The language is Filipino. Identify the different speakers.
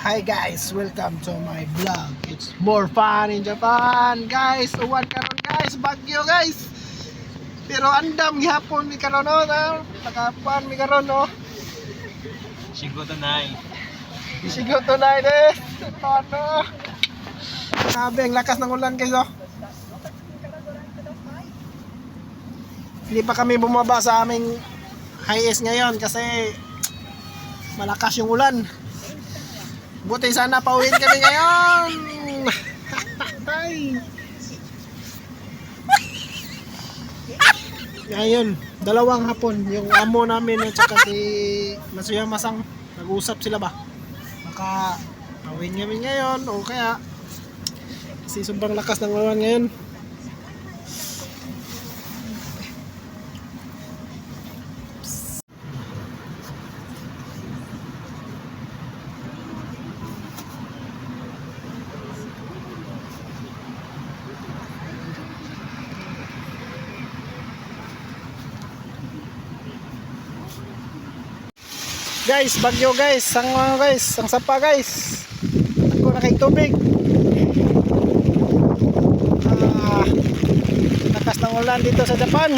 Speaker 1: Hi guys, welcome to my vlog. It's more fun in Japan, guys. Uwan karon guys, bagyo guys. Pero andam gihapon mi karon no, nakapan mi karon no.
Speaker 2: Shigoto nai.
Speaker 1: Isigaw to na des. Ano? Sabi ang lakas ng ulan guys oh. Hindi pa kami bumaba sa aming highest ngayon kasi malakas yung ulan. Buti sana pauwiin kami ngayon. Ngayon, dalawang hapon yung amo namin at saka si Masuya Masang nag-usap sila ba? Baka pauwiin kami ngayon o kaya kasi sobrang lakas ng ulan ngayon. Guys, bagyo guys, ang sapa guys. Ako na kay tubig. Lakas ng ulan dito sa Japan.